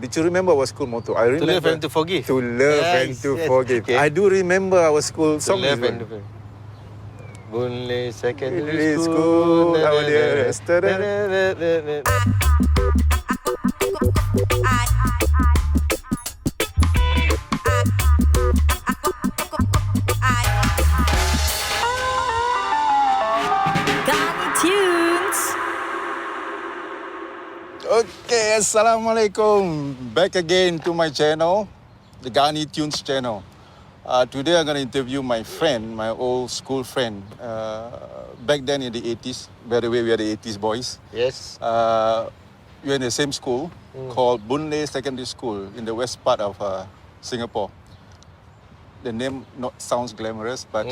Did you remember our school motto? I remember. To love and to forgive. To love and to forgive. Okay. I do remember our school song. To love and to forgive. Boon-Lay Secondary School. School. Our dearest. Okay, Assalamualaikum. Back again to my channel, the Ghani Tunes channel. Today I'm going to interview my friend, my old school friend. Back then in the 80s, by the way, we are the 80s boys. Yes. We are in the same school called Boon-Lay Secondary School in the west part of Singapore. The name not sounds glamorous, but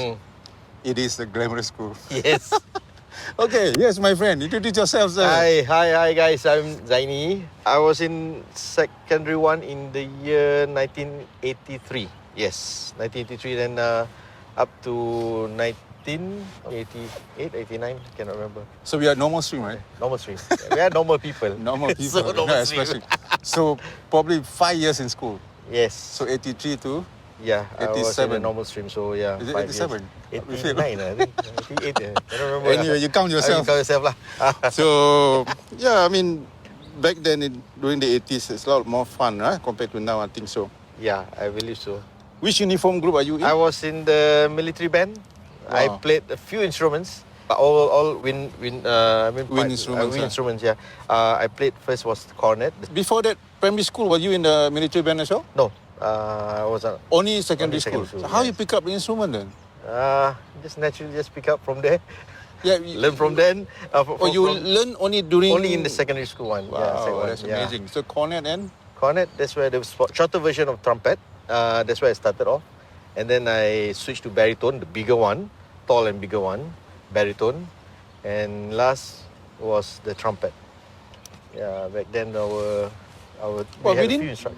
it is a glamorous school. Yes. Okay, yes, my friend. Introduce yourself, sir. Hi guys. I'm Zaini. I was in secondary 1 in the year 1983. Yes, 1983. Then up to 1988, 89. Cannot remember. So we are normal stream, right? Normal stream. We are normal people. Normal people. So normal stream. Especially. So probably 5 years in school. Yes. So 83 to. Yeah, 87. I was in a normal stream, so yeah. Is it 5 87? years. 89, I think. 88, I don't remember. Anyway, you count yourself. You count yourself lah. So, yeah, I mean, back then during the 80s, it's a lot more fun, right? Compared to now, I think so. Yeah, I believe so. Which uniform group are you in? I was in the military band. Wow. I played a few instruments. All wind instruments. Wind instruments, yeah. I played first was cornet. Before that, primary school, were you in the military band as well? No, I was Only secondary school. school, So how yes. you pick up the instrument then? just naturally pick up from there. Yeah, Learn from then. Learn only during... Only in the secondary school one. Wow, Yeah, second that's one, yeah. amazing. So cornet and? Cornet, that's where the shorter version of trumpet. That's where I started off. And then I switched to baritone, the bigger one, tall and bigger one, baritone. And last was the trumpet. Yeah, back then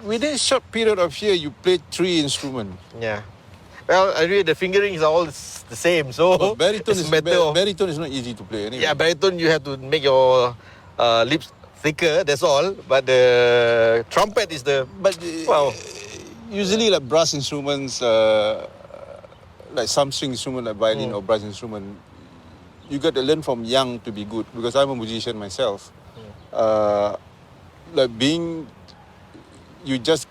within a short period of year, you played 3 instruments. Yeah. Well, I mean, the fingerings are all the same, so But baritone it's is not easy to play anyway. Yeah, baritone you have to make your lips thicker, that's all. But the trumpet is usually like brass instruments, like some string instrument like violin or brass instrument, you got to learn from young to be good, because I'm a musician myself. You just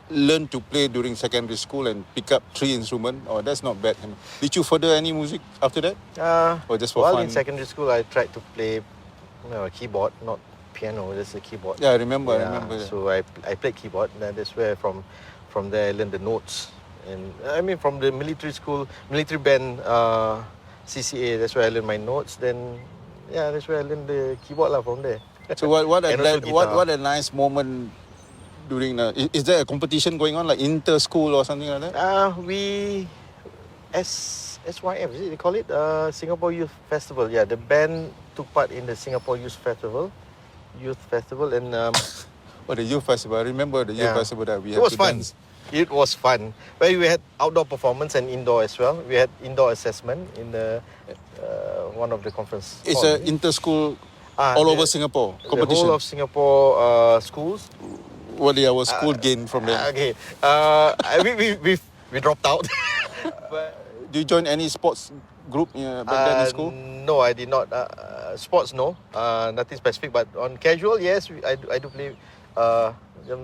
learn to play during secondary school and pick up 3 instruments. Oh, that's not bad. Did you further any music after that? Or just for fun? In secondary school, I tried to play keyboard, not piano, just a keyboard. Yeah, I remember. So I played keyboard, and that's where from there I learned the notes. And I mean, from the military school, military band, CCA, that's where I learned my notes. Then, yeah, that's where I learned the keyboard from there. So what a nice moment during is there a competition going on, like inter-school or something like that? SYF, is it they call it? Singapore Youth Festival. Yeah, the band took part in the Singapore Youth Festival. And the Youth Festival. I remember the Youth Festival that we had. It was fun. It was fun. Well, we had outdoor performance and indoor as well. We had indoor assessment in the one of the conference. It's an inter-school all over Singapore competition. The whole of Singapore schools. What did our school gain from there? Okay. We dropped out. But do you join any sports group back then in school? No, I did not. Sports, no. Nothing specific. But on casual, yes, I do play.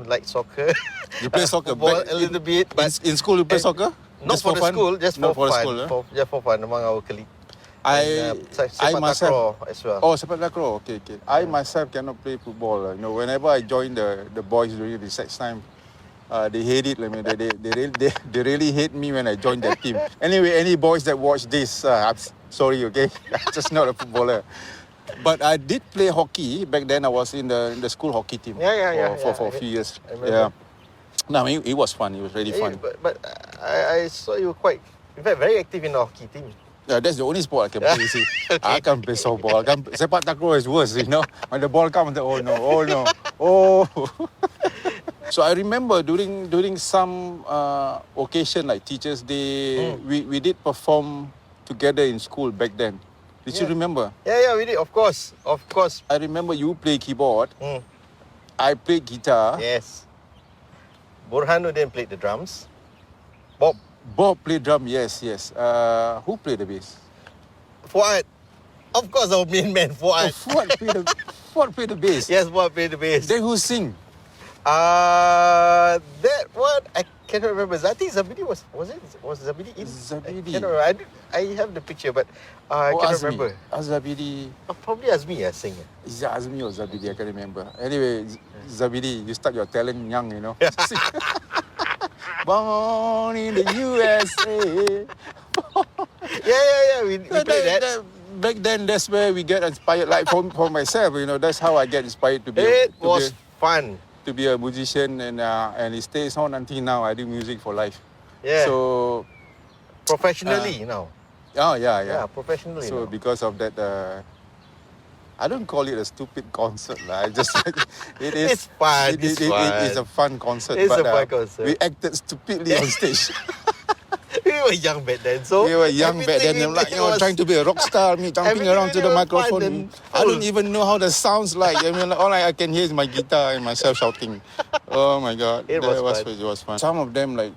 Like soccer. You play soccer? Football, a little bit. But in school, you play soccer? Not for the fun? school, just for fun. School, just for fun among our colleagues. I myself as well. Oh, sepak takraw. Okay. I myself cannot play football. Whenever I join the boys during recess time, they hate it. They really hate me when I join their team. Anyway, any boys that watch this, I'm sorry, okay? I'm just not a footballer. But I did play hockey back then. I was in the school hockey team. For a few years. Yeah. No, it was fun. It was really fun. But I saw you quite, in fact, very active in the hockey team. Yeah, that's the only sport I can play. You see, I can't play softball. Sepak takraw is worse. When the ball comes, oh no. So I remember during some occasion like Teachers' Day, we did perform together in school back then. Did you remember? Yeah, we did. Of course. I remember you play keyboard. I played guitar. Yes. Burhanuddin played the drums. Bob. Bob played drum, yes. Who played the bass? Fuad. Of course, our main man, Fuad. Fuad played the bass. Yes, Fuad played the bass. Then who sing? That one, I cannot remember. I think Zabidi was it? Was Zabidi in? Zabidi. I cannot remember. I have the picture, but I cannot remember. Zabidi. Probably Azmi, sing. Is it Azmi or Zabidi? I can't remember. Anyway, Zabidi, you start your talent young, you know. Born in the USA. Yeah. We played that. Back then, that's where we get inspired. Like for myself, you know, that's how I get inspired to be. It was fun to be a musician, and it stays on until now. I do music for life. Yeah. So professionally now. Oh yeah. Yeah, professionally. So now. because of that, I don't call it a stupid concert. I just it is. It's fun. It is a fun concert. It's but, a fun concert. We acted stupidly on stage. We were young back then, so we were young back then. I'm like, trying to be a rock star, me jumping around to the microphone. I don't even know how that sounds like. I mean, all I can hear is my guitar and myself shouting. Oh my God, it was fun. Some of them like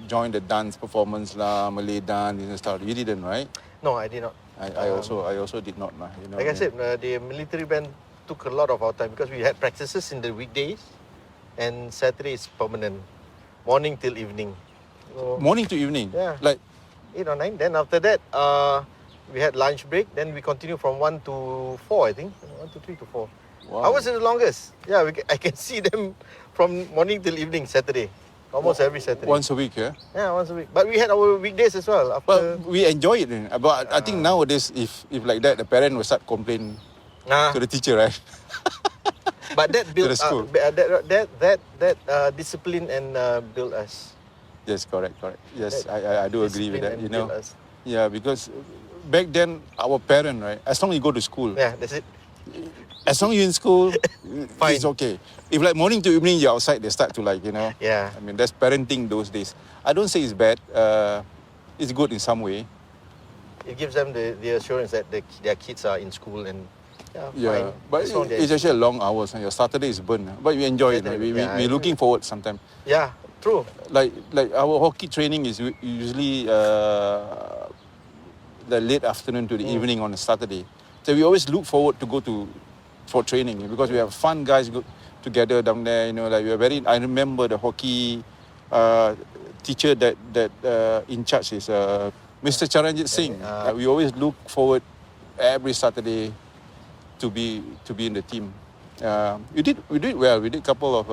joined the dance performance lah, Malay dance and stuff. You didn't, right? No, I did not. I also did not. You know, like I said, the military band took a lot of our time because we had practices in the weekdays, and Saturday is permanent, morning till evening. So, morning to evening? Yeah. Like 8 or 9. Then after that, we had lunch break. Then we continue from 1 to 4, I think. 1 to 3 to 4. Wow. Hours is the longest. Yeah, I can see them from morning till evening, Saturday. Almost every Saturday. Once a week, yeah? Yeah, once a week. But we had our weekdays as well. Well, we enjoy it. But I think nowadays, if like that, the parent will start complaining to the teacher, right? But that built that discipline and built us. Yes, correct. Yes, I do agree with that. You know, us. yeah, because back then our parent, right? As long as you go to school, yeah, that's it. As long as you're in school, Fine. it's okay. If like morning to evening you're outside, they start to Yeah. I mean, that's parenting those days. I don't say it's bad. It's good in some way. It gives them the assurance that their kids are in school and yeah. fine. But it's actually a long hours. Your Saturday is burnt. But we enjoy it. We're looking forward sometimes. Yeah, true. Like our hockey training is usually the late afternoon to the evening on a Saturday. So we always look forward to go for training because we have fun guys together down there. You know, like we are very. I remember the hockey teacher that in charge is Mr. Charanjit Singh. We always look forward every Saturday to be in the team. We did well. We did a couple of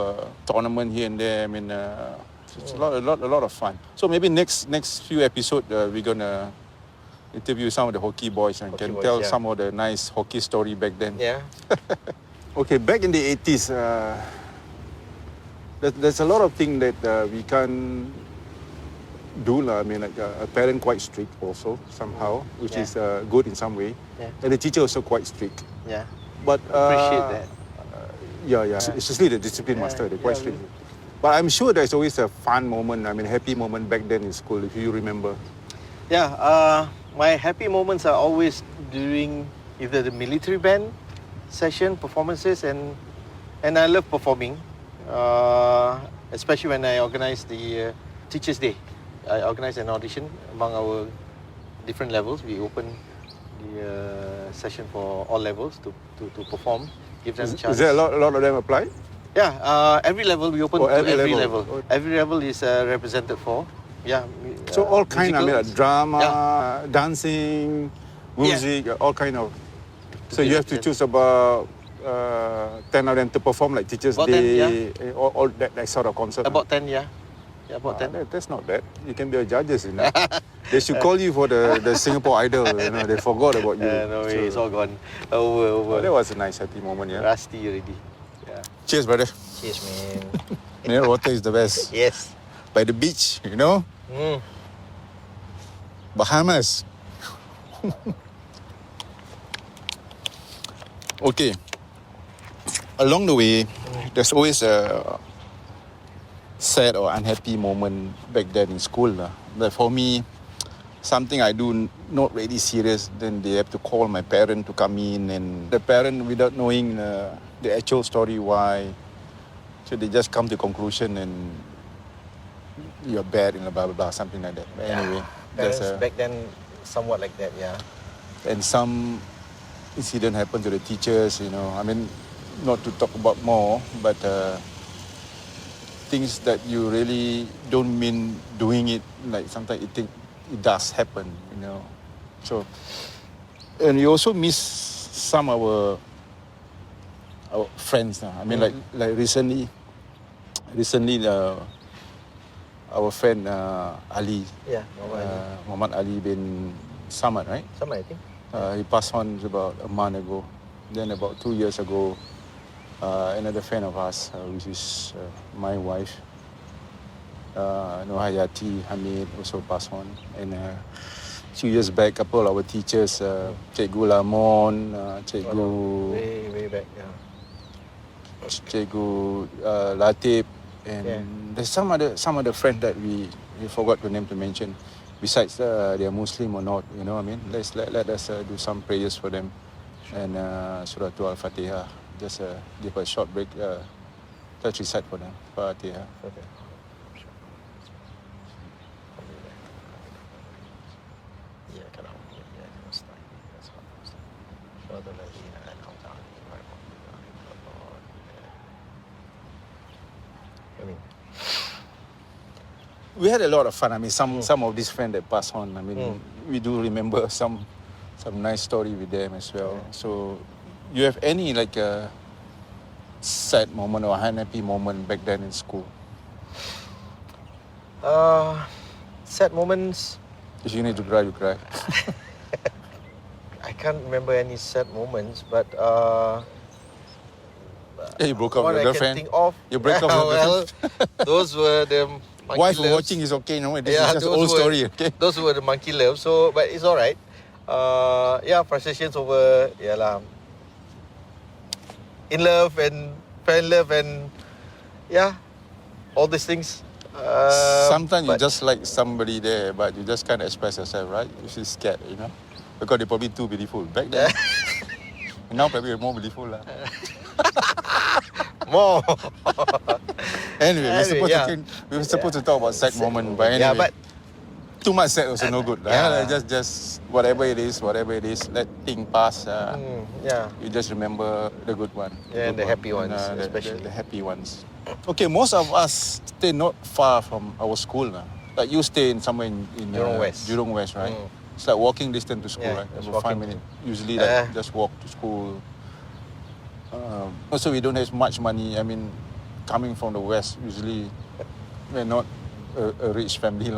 tournaments here and there. I mean, it's a lot of fun. So maybe next few episodes we're gonna interview some of the hockey boys and tell some of the nice hockey story back then. Yeah. Okay, back in the 80s, there's a lot of things that we can do. I mean, like a parent quite strict also somehow, which is good in some way. Yeah. And the teacher also quite strict. Yeah. But appreciate that. Especially the discipline master, they're quite strict. But I'm sure there's always a fun moment, I mean, happy moment back then in school, if you remember. Yeah, my happy moments are always during either the military band session, performances, and I love performing, especially when I organize the Teachers' Day. I organize an audition among our different levels. We open the session for all levels to perform, give them a chance. Is there a lot of them apply? Yeah, every level we open to every level. Oh. Every level is represented for. Yeah. So all kind, I mean, like drama, dancing, Yeah. music, all kind of. So you have to choose about 10 of them to perform like Teachers' About 10, Day, all that sort of concert. About 10, yeah. Yeah, about 10. That's not bad. You can be a judges, you know. They should call you for the Singapore Idol. You know, they forgot about you. No way, it's all gone. Over. That was a nice happy moment, yeah. Rusty already. Yeah. Cheers, brother. Cheers, man. Mineral water is the best. Yes. By the beach, you know. Bahamas. Okay. Along the way, there's always a sad or unhappy moment back then in school. But for me, something I do not really serious, then they have to call my parent to come in, and the parent, without knowing the actual story why So they just come to conclusion and you're bad and blah blah blah, something like that. But anyway, Parents there's back then somewhat like that, yeah. and some incident happened to the teachers. I mean, not to talk about more, but things that you really don't mean doing it. Like sometimes it does happen. So, and we also miss some of our friends now. I mean, like recently, our friend Ali. Yeah, Muhammad Ali bin Samad, right? Samad, I think. He passed on about a month ago. Then about 2 years ago, another friend of ours, which is my wife, Hayati Hamid, also passed on. And 2 years back, a couple of our teachers, Cikgu Lamon, Cikgu... Way back, yeah. Cikgu Latif, and there's some other friends that we forgot the name to mention. Besides they are Muslim or not, I mean, let us do some prayers for them, and Surah Al-Fatiha. Just give a short break. Let's recite for them. Fatiha. Okay. We had a lot of fun. I mean, some of these friends that passed on. I mean, we do remember some nice story with them as well. So, you have any like a sad moment or unhappy moment back then in school? Sad moments. If you need to cry, you cry. I can't remember any sad moments, but you broke up what with I your can girlfriend. think of. You broke up with your girlfriend. Those were the monkey Wife loves. watching is okay, no? This is just those old were- story, okay? Those were the monkey love. So, but it's all right. Frustrations over, in love and fell in love and all these things. Sometimes you but- just like somebody there, but you just can't express yourself, right? You feel scared, because they're probably too beautiful. Back then, now probably more beautiful. More. Anyway, Anyway, we were supposed to talk about sad moment, but anyway, but too much sad also no good. Yeah. Just whatever it is, let things pass. You just remember the good one. Yeah, and the happy ones, the especially. happy ones. Okay, most of us stay not far from our school. Like you stay in somewhere in Jurong West. Jurong West, right? It's like walking distance to school, Yeah, right? just About 5 walking. minutes. Usually, just walk to school. Also, we don't have much money. I mean, coming from the West, usually we're not a rich family,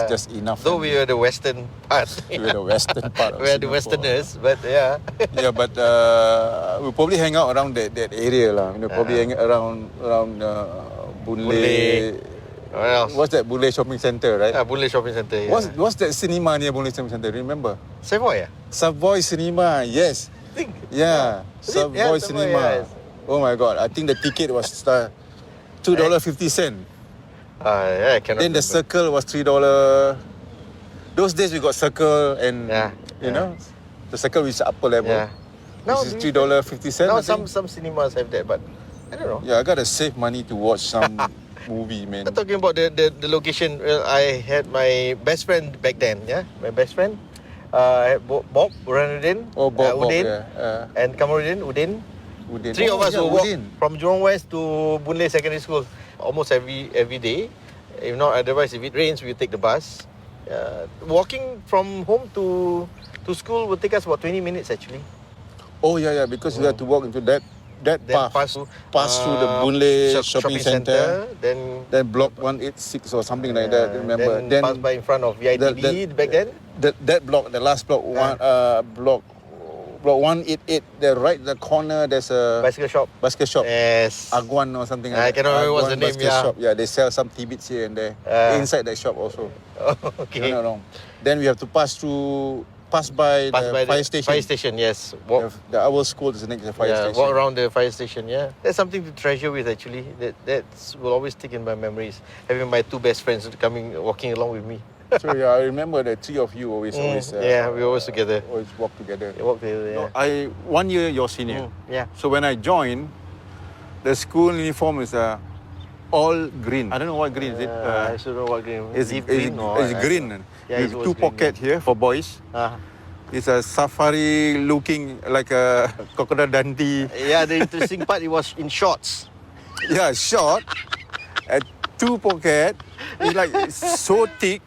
just enough. Though we were the western part. We're the western part of We are the Singapore. westerners, but yeah. Yeah, but we probably hang out around that area, probably hang around Boon Lay. What else? What's that Boon Lay Shopping Centre, right? Boon Lay Shopping Centre. Yeah. What's that cinema near Boon Lay Shopping Centre? Remember? Savoy, Savoy Cinema, yes. I think. Yeah, Is it? Yeah, Savoy Savoy, Cinema. yes. Oh my God, I think the ticket was $2.50. I cannot Then the remember. circle was $3. Those days we got circle and the circle is upper level. Yeah. This is $3.50. Now I think. some cinemas have that, but I don't know. Yeah, I gotta save money to watch some movie, man. Not talking about the location. I had my best friend back then. Yeah, my best friend. I had Bob, Burhanuddin, Oh, Bob, Udin, yeah. and Kamaruddin, Udin. Udin. Three of us will walk Udin. from Jurong West to Boon Lay Secondary School almost every day. If not, otherwise, if it rains, we take the bus. Walking from home to school would take us about 20 minutes actually. Oh yeah, because you have to walk into that Then path. Pass through the Boon Lay Shopping Centre. Then block 186 or something like that. Remember? Then pass by in front of VITB back then. That block, the last block, block 188. The corner. There's a Bicycle shop. Yes. Agwan or something I like that. cannot remember what's the Agwan name, bicycle shop. Yeah, they sell some tidbits here and there. Inside that shop also. Okay. No, wrong. Then we have to pass by the fire station. Fire station, yes. Walk. Our school is next to the fire station. Walk around the fire station, yeah. That's something to treasure with actually. That will always stick in my memories. Having my two best friends walking along with me. So I remember the three of you always. We always together. Always walk together. Walk together, yeah. No, 1 year your senior. Yeah. So when I joined, the school uniform is all green. I don't know what green is it. I don't know what green. It's Deep green. or It's green. Yeah, with it was two green, pockets here for boys. It's a safari looking like a crocodile Dundee. Yeah, the interesting part, it was in shorts. Yeah, short. At two pocket. It's like so thick.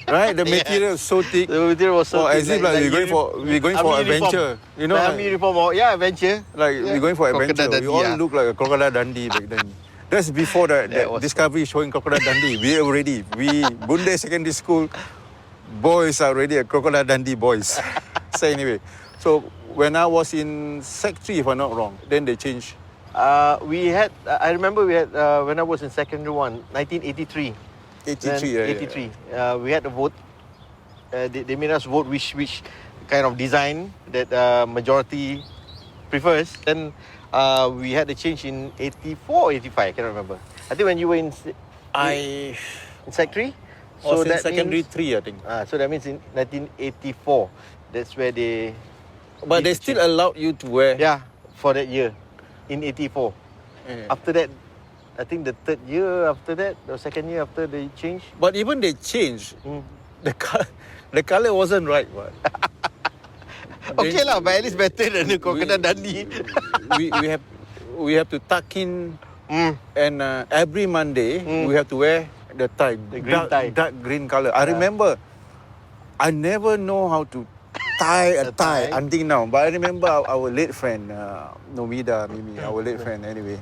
Right? The material is so thick. The material was so thick. As if like we're going for adventure. You know, like uniform. Yeah, adventure. like we're going for adventure. Crocodile We Dundee, all look like a crocodile Dundee back then. That's before the was Discovery showing crocodile Dundee. We Bunde Secondary School boys are already a crocodile Dundee boys. So anyway, so when I was in Sec 3, if I'm not wrong, then they changed. We had, I remember we had, when I was in secondary 1, 1983. 83, yeah, 83. We had a vote. They made us vote which kind of design that majority prefers. Then we had a change in 84 or 85, I cannot remember. I think when you were in Sec 3? So that secondary 3, I think. So that means in 1984, that's where they... But they still allowed you to wear... Yeah, for that year, in 84. Yeah. After that, I think the third year after that, or second year after they changed. But even they changed, the color wasn't right. What? Okay lah, but at least better than the crocodile Dundee. we have to tuck in, and every Monday we have to wear the tie, The green tie. dark green color. I remember, I never know how to tie a tie until now. But I remember our late friend, Nomida, Mimi, our late friend anyway.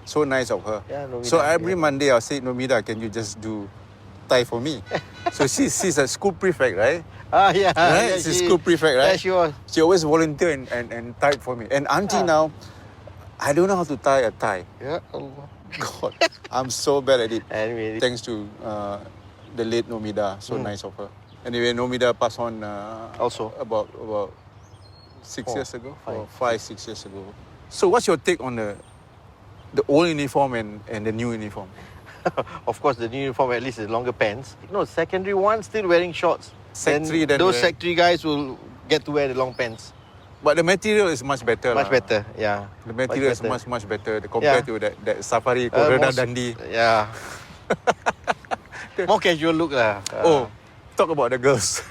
So nice of her. Yeah, Nomida, so every Monday I'll say, Nomida, can you just do tie for me? So she's a school prefect, right? Yeah. Right? Yeah, She's school prefect, right? Yeah, she was. She always volunteer and tied for me. And until now, I don't know how to tie a tie. Yeah, Allah. God, I'm so bad at it. Anyway. Thanks to the late Nomida. So nice of her. Anyway, Nomida passed on Also. about 6 years ago, 5-6 years ago. So what's your take on the old uniform and the new uniform? Of course, the new uniform at least is longer pants. No, secondary 1 still wearing shorts. Sec 3 then those Sec 3 guys will get to wear the long pants. But the material is much better. Much better, yeah. The material is much better compared to that safari crocodile Dundee. Yeah. More casual look lah. Talk about the girls.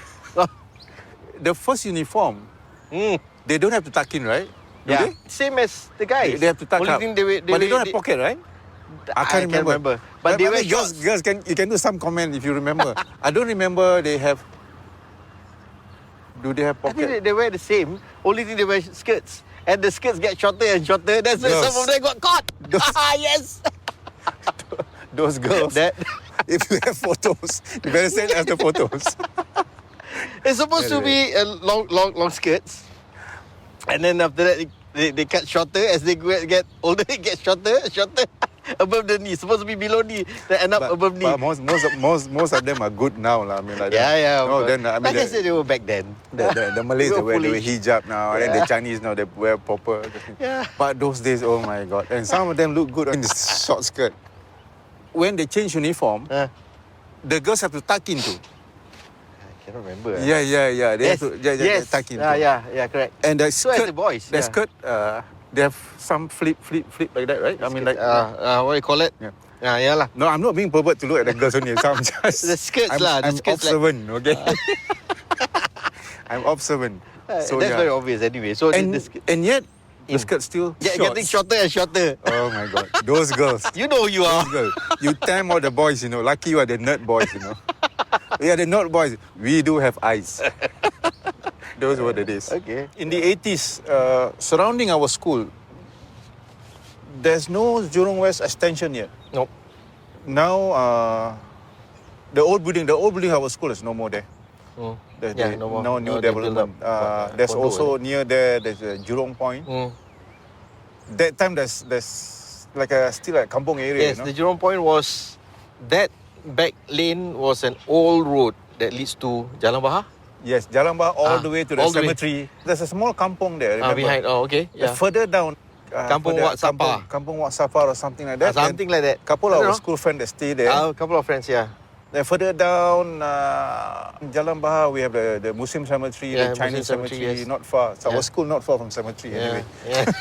The first uniform, they don't have to tuck in, right? Do Yeah, they? same as the guys. They have to tuck Only up. thing But they don't have pocket, right? I can't remember. But they I wear mean, shorts. girls you can do some comment if you remember. I don't remember they have. Do they have I pocket? think they wear the same. Only thing they wear skirts. And the skirts get shorter and shorter. That's why some of them got caught. Yes. Those girls. If you have photos, you better send us the photos. It's supposed to be long skirts. And then after that, they cut shorter. As they get older, it gets shorter. Above the knee. Supposed to be below knee. They end up above knee. But most of them are good now. I mean, like Yeah. No, then, I mean, like I said, they were back then. The Malays, they wear hijab now. And then the Chinese now, they wear proper. Yeah. But those days, oh my God. And some of them look good in this short skirt. When they change uniform, the girls have to tuck in too. I cannot remember. Yeah. They have to tuck in too. Yeah, correct. And the So as skirt, the boys. the skirt, they have some flip like that, right? I mean, like what do you call it? Yeah lah. No, I'm not being pervert to look at the girls only. So I'm just The skirts lah. I'm observant, okay? I'm observant. So that's very obvious anyway. So and yet the skirt still getting shorter and shorter. Oh my God, those girls. You know who you are. Those girls. You time all the boys, you know. Lucky you are the nerd boys, you know. We are the nerd boys. We do have eyes. Those were the days. Okay. In the 80s, surrounding our school, there's no Jurong West extension yet. Nope. Now, the old building of our school is no more there. No more. No new They development. build up, There's condo, also near there's a Jurong Point. That time there's like still a kampong area. Yes, the Jurong Point was that back lane was an old road that leads to Jalan Bahar. Yes, Jalan Bahar all the way to the all the way. cemetery. There's a small kampong there. Remember? Behind. Oh, okay. Yeah. Further down. Kampung Wat Sapa. Kampung Wat Sapa or something like that. Something like that. Couple of our school friends that stay there. A couple of friends, yeah. Then further down Jalan Bahar, we have the Muslim cemetery, the Chinese Muslim cemetery, yes. not far. So our school not far from cemetery anyway. Yeah.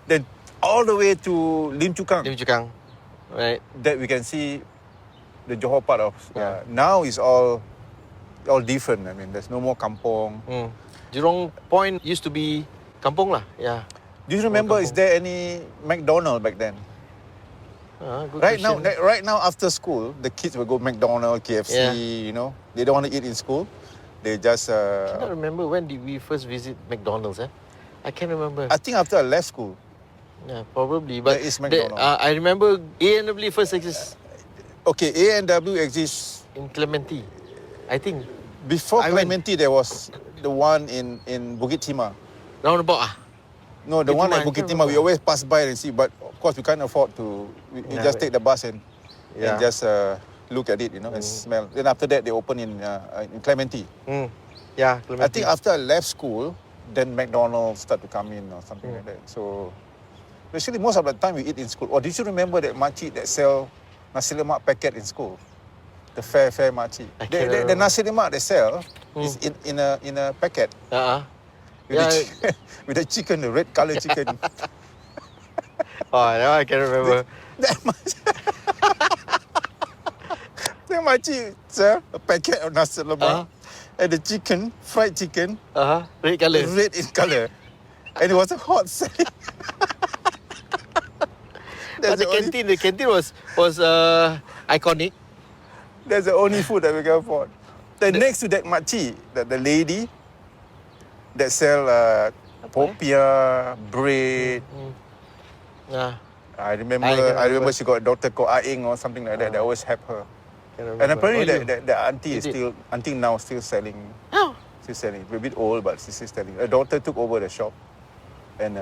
Then all the way to Lim Chu Kang. Lim Chu Kang. Right. that we can see the Johor part of. Yeah. Now is all different. I mean, there's no more kampong. Jurong Point used to be kampong lah. Yeah. Do you remember? Is kampong. there any McDonald back then? Good Right question. now, right now after school, the kids will go McDonald, KFC. Yeah. You know, they don't want to eat in school. They just. I cannot remember when did we first visit McDonald's. I can't remember. I think after I left school. Yeah, probably. But There is McDonald's. I remember A&W first exists Okay, A&W exists. in Clementi. I think Before I went. Clementi, there was the one in Bukit Timah. roundabout No, the Bukit one Timah, at I Bukit can't Timah, we remember. always pass by and see. But of course, we can't afford to. We Yeah, just but- take the bus and Yeah. just look at it, you know, and smell. Then after that, they open in Clementi. Yeah, I Clementi. think after I left school, then McDonald's start to come in or something like that. So, basically, most of the time we eat in school. Or did you remember that makcik that sell nasi lemak packet in school? The fair makcik. I The cannot nasi lemak they sell is in a packet. With, Yeah. the with the chicken, the red color chicken. Now I can remember. That much. That makcik sell a packet of nasi lemak. And the chicken, fried chicken, Red colour. red in color. And it was a hot selling. But the canteen was iconic. That's the only food that we can afford. Then next to that makcik, the lady that sell popiah, bread. Yeah, I remember I I remember she got a daughter called Aing or something like that. They always help her. can remember. And apparently Oh, you? that auntie is You did? still, until now, still selling. Oh. Still selling. A bit old, but she's still selling. Her daughter took over the shop. And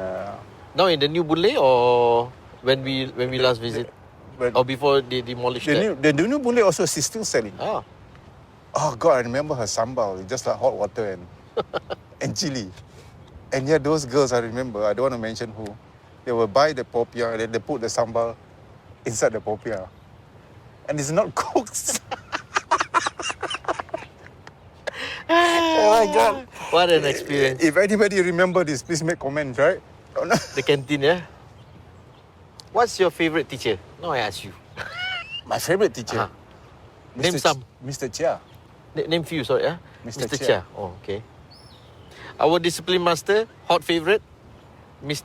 Now in the new Boon Lay or when we last visit but or before they demolished that? the new Boon Lay also, she's still selling. Oh. Oh God, I remember her sambal. It's just like hot water and chili. And yeah, those girls I remember, I don't want to mention who, they will buy the popiah and then they put the sambal inside the popiah. And it's not cooked. Oh my God. What an experience. If anybody remember this, please make comments, right? Oh, no. The canteen, yeah? What's your favourite teacher? Now I ask you. My favorite teacher. Name some. Mr. Chia. Name few, sorry, yeah? Mr. Chia. Chia. Oh, okay. Our discipline master, hot favourite? Mr.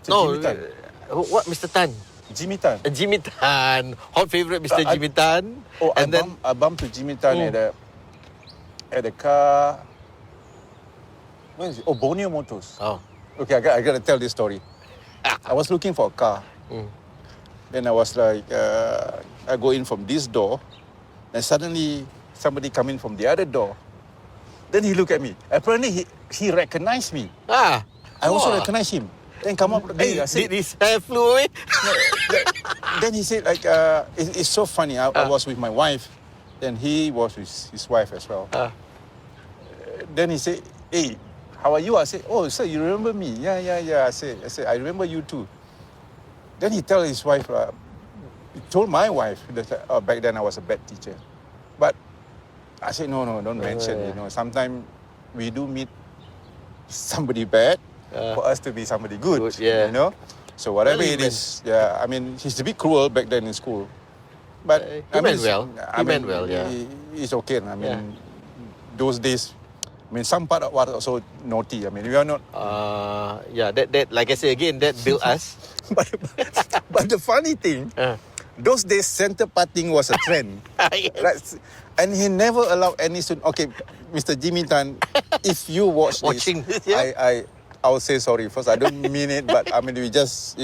No, Jimmy Tan. What? Mr. Tan? Jimmy Tan. Jimmy Tan. Hot favourite, Mr. Jimmy Tan. Oh, and I bumped to Jimmy Tan at the car. Where is it? Oh, Borneo Motors. Oh. Okay, I got to tell this story. I was looking for a car. Then I was like, I go in from this door. And suddenly, somebody come in from the other door. Then he looked at me. Apparently, he recognized me. I also recognized him. Then come up. Hey, I said, did his hair flew away? then he said, like, it's so funny. I was with my wife. Then he was with his wife as well. Then he said, hey, how are you? I said, oh, sir, you remember me? Yeah. I said, I remember you too. Then he told his wife, he told my wife that back then I was a bad teacher. But I said, no, don't mention. You know, sometimes we do meet somebody bad for us to be somebody good. Yeah. You know? So whatever Well, it is, yeah, I mean, he's a bit cruel back then in school. But He meant well. He meant well, yeah. It's okay. I mean, those days, I mean, some part of what also naughty. I mean, we are not. That like I say again, that built us. But the funny thing, those days center parting was a trend. Yes. Right? And he never allowed any student. Okay, Mr. Jimmy Tan, if you Watching this, yeah? I will say sorry first. I don't mean it, but I mean you just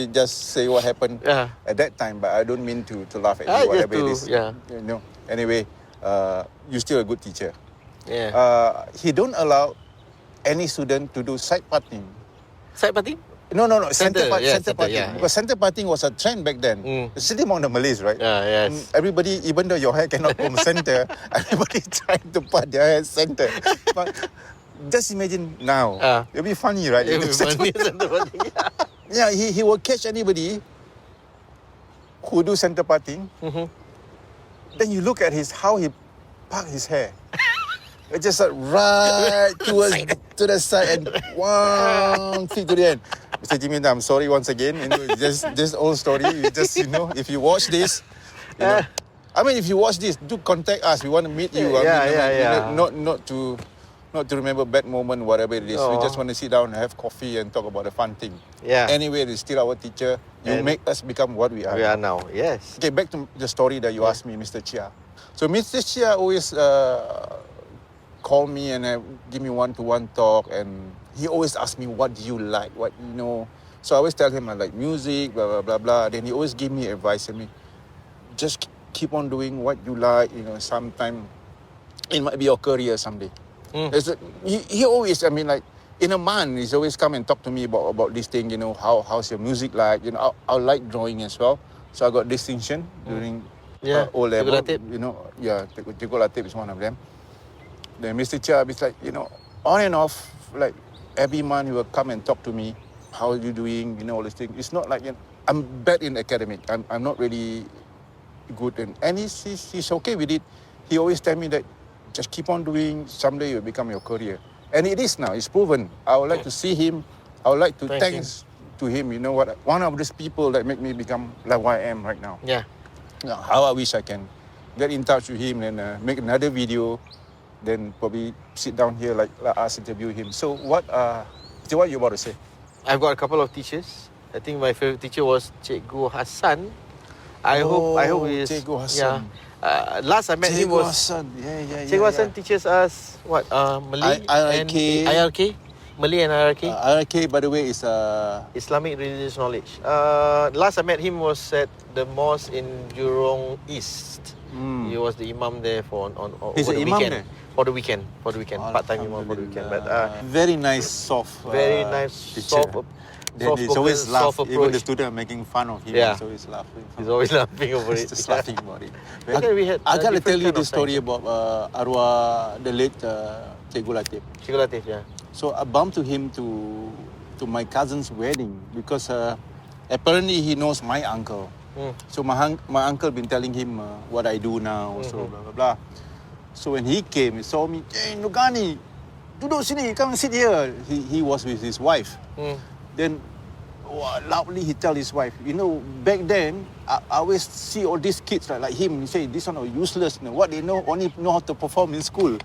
say what happened at that time. But I don't mean to laugh at you, whatever it is. Yeah. You know. Anyway, you're still a good teacher. Yeah. He don't allow any student to do side parting. Side party? No. Center parting. Yeah. Because center parting was a trend back then. Especially among the Malays, right? Yeah, yes. Everybody, even though your hair cannot go center, everybody trying to part their hair center. But just imagine now. It'll be funny, right? It will be funny, center party. Yeah, he will catch anybody who do center parting. Then you look at how he park his hair. It's just like right towards to the side and one feet to the end. Mr. Jimmy, I'm sorry once again. You know, it's just old story. You just, you know, if you watch this, you know, I mean, if you watch this, do contact us. We want to meet you. Not to remember bad moment, whatever it is. We just want to sit down and have coffee and talk about a fun thing. Yeah. Anyway, it's still our teacher. You make us become what we are. We are now. Yes. Okay, back to the story that you asked me, Mr. Chia. So Mr. Chia always call me and give me one-to-one talk, and he always ask me, what do you like, what, you know. So I always tell him I like music, blah, blah, blah, blah. Then he always give me advice and me, just keep on doing what you like, you know, sometime it might be your career someday. He always, I mean, like, in a month, he's always come and talk to me about this thing, you know, how's your music like, you know, I like drawing as well. So I got distinction during O-level, you know, Cikgu Latif is one of them. Then Mr. Chia is like, you know, on and off, like every month he will come and talk to me. How are you doing? You know, all these things. It's not like, you know, I'm bad in academic. I'm not really good. And he's okay with it. He always tell me that just keep on doing. Someday it will become your career. And it is now. It's proven. I would like to see him. I would like to thanks to him. You know what? One of these people that make me become like what I am right now. Yeah. How I wish I can get in touch with him and make another video. Then probably sit down here like us interview him. So what you about to say? I've got a couple of teachers. I think my favorite teacher was Cikgu Hassan. I hope he's Cikgu Hassan. Yeah. Last I met him was Hassan. Cikgu Hassan teaches us what Malay and IRK. Malay and IRK. IRK, by the way, is Islamic religious knowledge. Last I met him was at the mosque in Jurong East. He was the imam there for He's the an imam weekend. there? For the weekend, part-time imam for the weekend. But very nice, soft. Very nice, soft. Then he's always laughing. Even the approach. student are making fun of him. Yeah. He's always laughing. He's always laughing over it. Just laughing about it. I gotta tell you the story about arwah the late Cikgu Latif. Cikgu Latif, yeah. So I bumped to him to my cousin's wedding because apparently he knows my uncle. So my uncle been telling him what I do now. So blah blah blah. So when he came, he saw me. Hey, Nugani, duduk sini, come sit here. He was with his wife. Then loudly he tell his wife, you know, back then I always see all these kids like him. He say this one are useless. You know, what they know only know how to perform in school.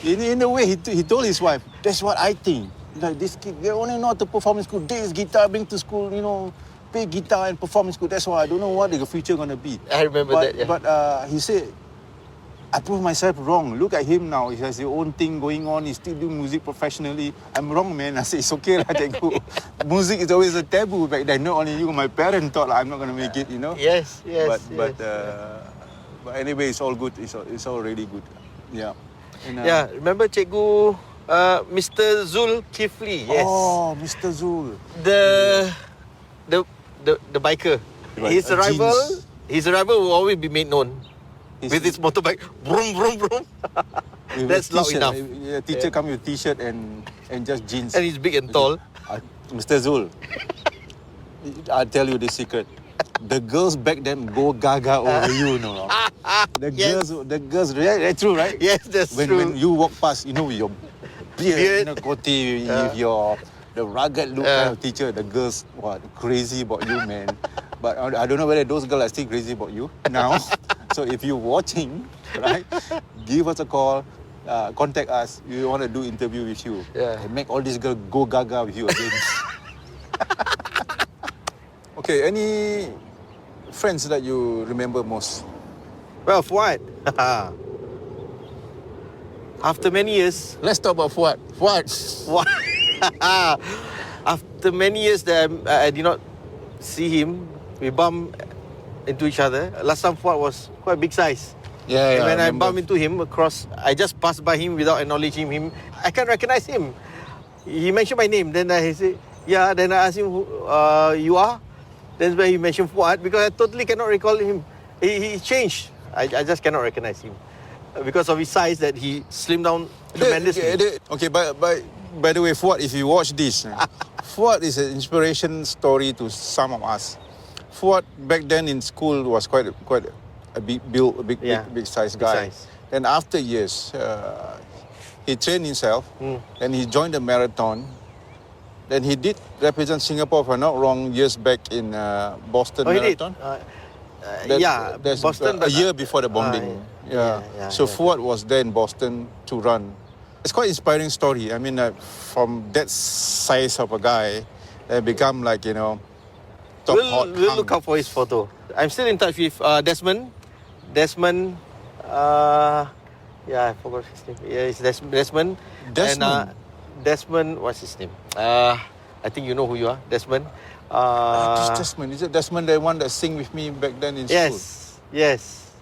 In a way, he told his wife, that's what I think. Like this kid, they only know how to perform in school. This guitar, bring to school, you know, play guitar and perform in school. That's why I don't know what the future gonna be. I remember that. Yeah. But he said, I proved myself wrong. Look at him now. He has his own thing going on. He's still doing music professionally. I'm wrong, man. I said, it's okay, lah, Cikgu. Music is always a taboo back then. Not only you, my parents thought I'm not going to make it, you know. Yes. But anyway, it's all good. It's all really good. Yeah. And, remember Cikgu Mr. Zul Kifli? Yes. Oh, Mr. Zul. The biker. His arrival will always be made known. With his motorbike, vroom, vroom, vroom. That's loud enough. Teacher come with t-shirt and just jeans. And he's big and tall. Mr. Zul, I'll tell you the secret. The girls back then go gaga over you, know. The girls, that's true, right? Yes, that's true. When you walk past, you know, with your beard, you know, koti, with the rugged look kind of teacher, the girls, crazy about you, man. But I don't know whether those girls are still crazy about you now. So if you're watching, right, give us a call, contact us. We want to do interview with you. And make all these girls go gaga with you again. Okay, any friends that you remember most? Well, Fuad. After many years... Let's talk about Fuad. After many years that I did not see him, we bumped into each other. Last time Fuad was quite big size. And when I bumped into him across, I just passed by him without acknowledging him. I can't recognize him. He mentioned my name. Then I said, yeah. Then I asked him, who you are? That's where he mentioned Fuad, because I totally cannot recall him. He changed. I just cannot recognize him. Because of his size, that he slimmed down tremendously. Okay, by the way, Fuad, if you watch this, Fuad is an inspiration story to some of us. Fuad back then in school was quite a big build, a big size guy. Big size. Then after years, he trained himself, and he joined the marathon. Then he did represent Singapore, if I'm not wrong, years back in Boston Oh, he did. Marathon. Yeah, Boston. A year before the bombing. So Fuad was there in Boston to run. It's quite inspiring story. I mean, from that size of a guy, become like, you know, top hot. We'll look out for his photo. I'm still in touch with Desmond. Yeah, I forgot his name. Yeah, it's Desmond. Desmond? And, Desmond, what's his name? I think you know who you are, Desmond. This Desmond, is it Desmond, the one that sing with me back then in school? Yes.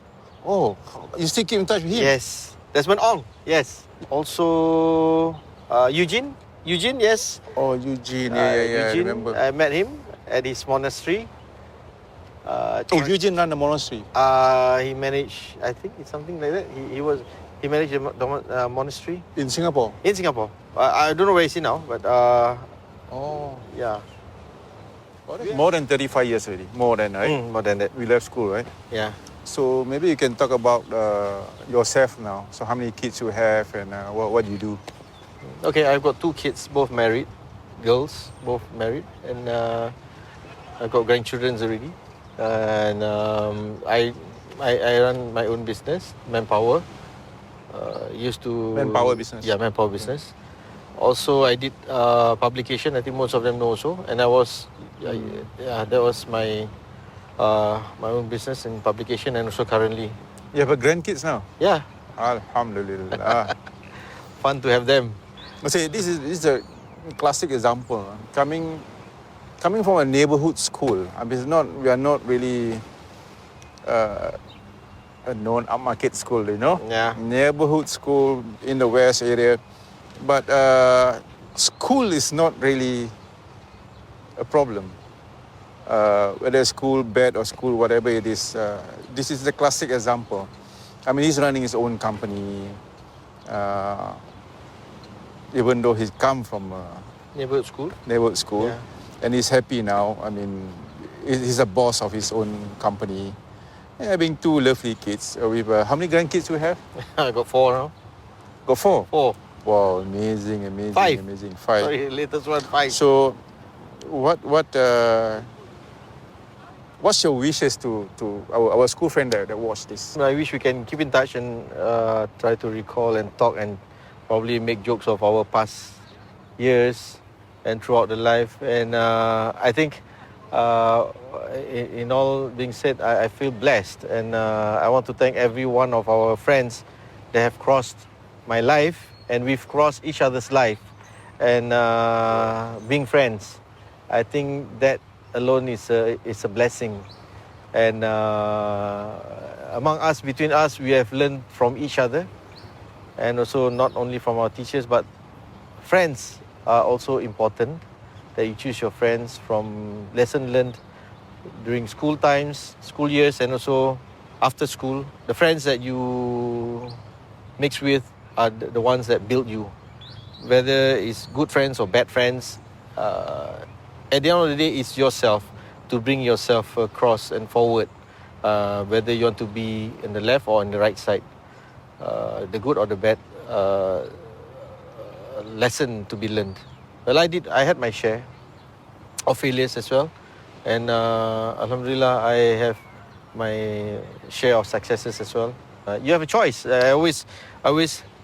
Oh, you still keep in touch with him? Yes. Desmond Ong, yes. Also, Eugene, yes. Oh, Eugene, yeah, Eugene, I remember. I met him at his monastery. Eugene ran the monastery? He managed, I think it's something like that. He managed the monastery. In Singapore? In Singapore. I don't know where is he now, but yeah. More than 35 years already. More than, right? More than that. We left school, right? Yeah. So maybe you can talk about yourself now. So how many kids you have and what do you do? Okay, I've got 2 kids, both married, girls, both married, and I've got grandchildren already. And I run my own business, Manpower. Used to Manpower business. Yeah, Manpower business. Also, I did publication. I think most of them know also. And I was, that was my own business in publication, and also currently. You have grandkids now? Yeah. Alhamdulillah. Fun to have them. See, this is a classic example. Coming from a neighborhood school. I mean, we are not really a known upmarket school, you know? Yeah. Neighborhood school in the West area. But school is not really a problem. Whether school bad or school whatever it is, this is the classic example. I mean, he's running his own company, even though he's come from Neighborhood school. Yeah. And he's happy now. I mean, he's a boss of his own company. Having 2 lovely kids. With how many grandkids you have? I got 4 now. Got 4? 4. Wow, amazing. 5. Amazing. 5. Sorry, latest one 5. So, what's your wishes to our school friend that watched this? I wish we can keep in touch and try to recall and talk and probably make jokes of our past years and throughout the life. And I think, in all being said, I feel blessed, and I want to thank every one of our friends that have crossed my life, and we've crossed each other's life, and being friends. I think that alone is a blessing, and between us, we have learned from each other, and also not only from our teachers, but friends are also important. That you choose your friends from lesson learned during school times, school years, and also after school. The friends that you mix with are the ones that build you. Whether it's good friends or bad friends, at the end of the day, it's yourself to bring yourself across and forward. Whether you want to be in the left or in the right side, the good or the bad lesson to be learned. Well, I had my share of failures as well, and Alhamdulillah, I have my share of successes as well. You have a choice. I always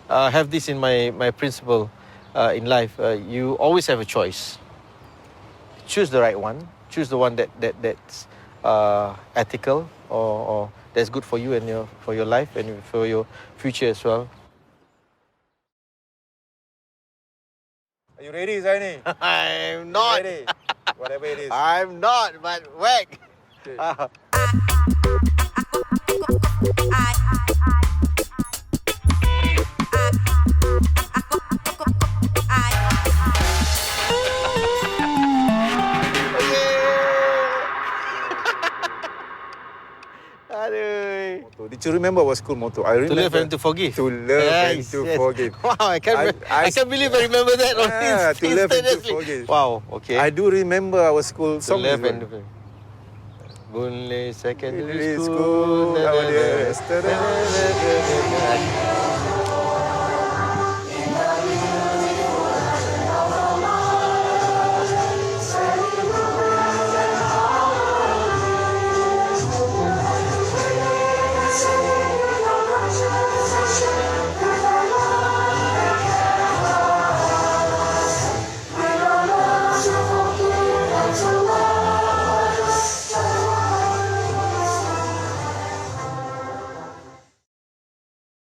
have this in my principle in life. You always have a choice. Choose the right one. Choose the one that's ethical or that's good for you and for your life and for your future as well. Are you ready, Zaini? I'm not. Ready? Whatever it is. I'm not, but whack. Okay. Aduh. Did you remember our school motto? I remember. To love and to forgive. To love and to forgive. Wow, I can't believe I remember that. To love and to forgive. Wow, okay. I do remember our school To song. love and to forgive. Boon Lay Secondary Secondary School. school.